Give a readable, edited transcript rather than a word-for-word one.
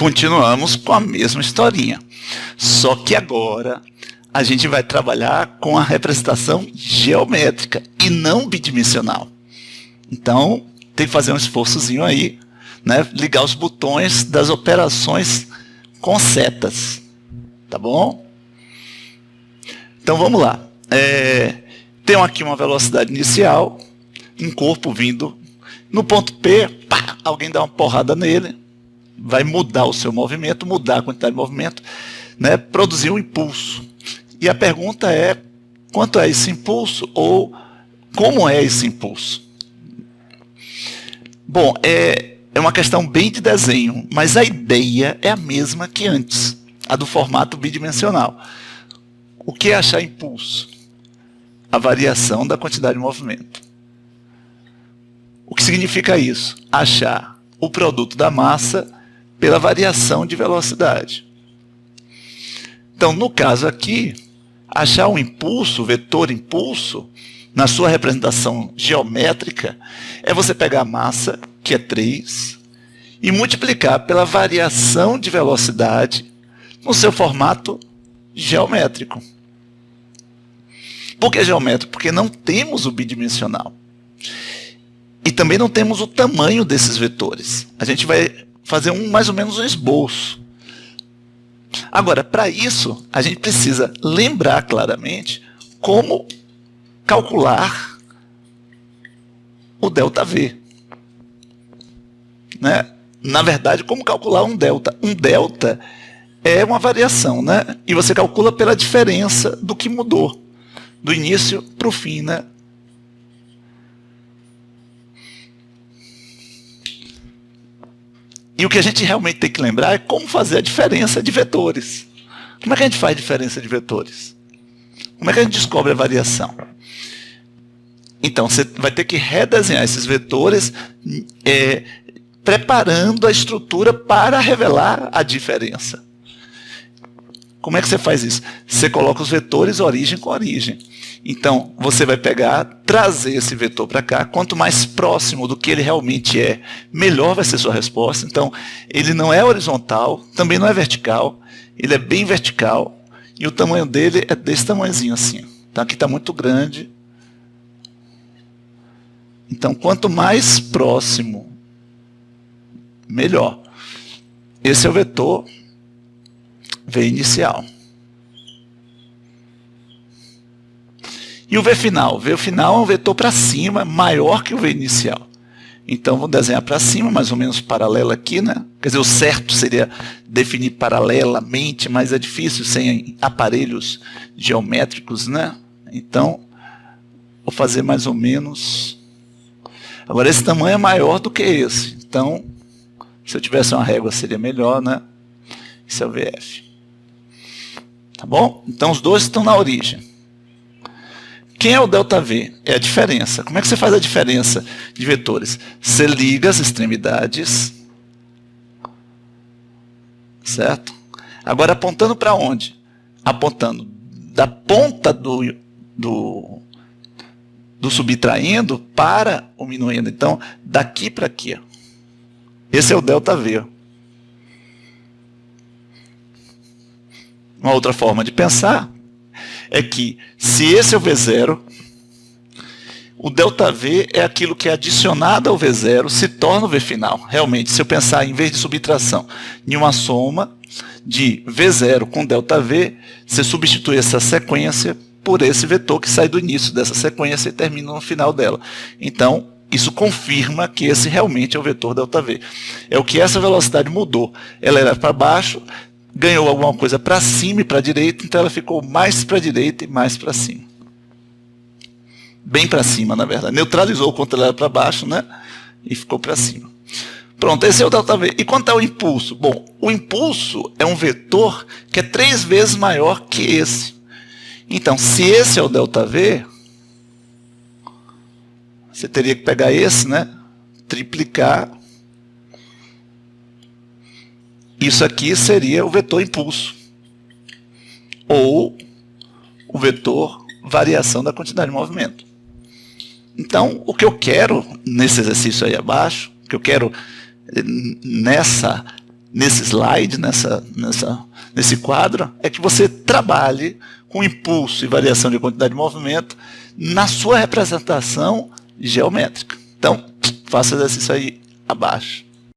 continuamos com a mesma historinha. Só que agora a gente vai trabalhar com a representação geométrica e não bidimensional. Então, tem que fazer um esforçozinho aí, né? Ligar os botões das operações com setas. Tá bom? Então, vamos lá. Tem aqui uma velocidade inicial, um corpo vindo no ponto P, pá, alguém dá uma porrada nele, vai mudar o seu movimento, mudar a quantidade de movimento, né? Produzir um impulso. E a pergunta é, quanto é esse impulso ou como é esse impulso? Bom, é uma questão bem de desenho, mas a ideia é a mesma que antes, a do formato bidimensional. O que é achar impulso? A variação da quantidade de movimento. O que significa isso? Achar o produto da massa pela variação de velocidade. Então, no caso aqui, achar um impulso, o vetor impulso, na sua representação geométrica, é você pegar a massa, que é 3, e multiplicar pela variação de velocidade no seu formato geométrico. Por que geométrico? Porque não temos o bidimensional. E também não temos o tamanho desses vetores. A gente vai fazer mais ou menos um esboço. Agora, para isso, a gente precisa lembrar claramente como calcular o ΔV. Né? Na verdade, como calcular um delta? Um delta é uma variação, né? E você calcula pela diferença do que mudou, do início para o fim, né? E o que a gente realmente tem que lembrar é como fazer a diferença de vetores. Como é que a gente faz a diferença de vetores? Como é que a gente descobre a variação? Então, você vai ter que redesenhar esses vetores, preparando a estrutura para revelar a diferença. Como é que você faz isso? Você coloca os vetores origem com origem. Então, você vai pegar, trazer esse vetor para cá. Quanto mais próximo do que ele realmente é, melhor vai ser sua resposta. Então, ele não é horizontal, também não é vertical. Ele é bem vertical. E o tamanho dele é desse tamanhozinho assim. Então, aqui está muito grande. Então, quanto mais próximo, melhor. Esse é o vetor V inicial. E o V final? O V final é um vetor para cima, maior que o V inicial. Então, vou desenhar para cima, mais ou menos paralelo aqui, né? Quer dizer, o certo seria definir paralelamente, mas é difícil sem aparelhos geométricos, né? Então, vou fazer mais ou menos... Agora, esse tamanho é maior do que esse. Então, se eu tivesse uma régua, seria melhor, né? Esse é o VF. Tá bom? Então, os dois estão na origem. Quem é o ΔV? É a diferença. Como é que você faz a diferença de vetores? Você liga as extremidades, certo? Agora, apontando para onde? Apontando da ponta do subtraindo para o minuindo. Então, daqui para aqui. Esse é o ΔV. Uma outra forma de pensar é que, se esse é o V0, o ΔV é aquilo que é adicionado ao V0 se torna o V final. Realmente, se eu pensar, em vez de subtração, em uma soma de V0 com ΔV, você substitui essa sequência por esse vetor que sai do início dessa sequência e termina no final dela. Então, isso confirma que esse realmente é o vetor ΔV. É o que essa velocidade mudou. Ela era para baixo, ganhou alguma coisa para cima e para a direita, então ela ficou mais para a direita e mais para cima. Bem para cima, na verdade. Neutralizou quanto ela era para baixo, né? E ficou para cima. Pronto, esse é o ΔV. E quanto ao impulso? Bom, o impulso é um vetor que é 3 vezes maior que esse. Então, se esse é o ΔV, você teria que pegar esse, né? Triplicar. Isso aqui seria o vetor impulso. Ou o vetor variação da quantidade de movimento. Então, o que eu quero nesse exercício aí abaixo, o que eu quero nessa nesse slide, nesse quadro, é que você trabalhe com impulso e variação de quantidade de movimento na sua representação geométrica. Então, faça o exercício aí abaixo.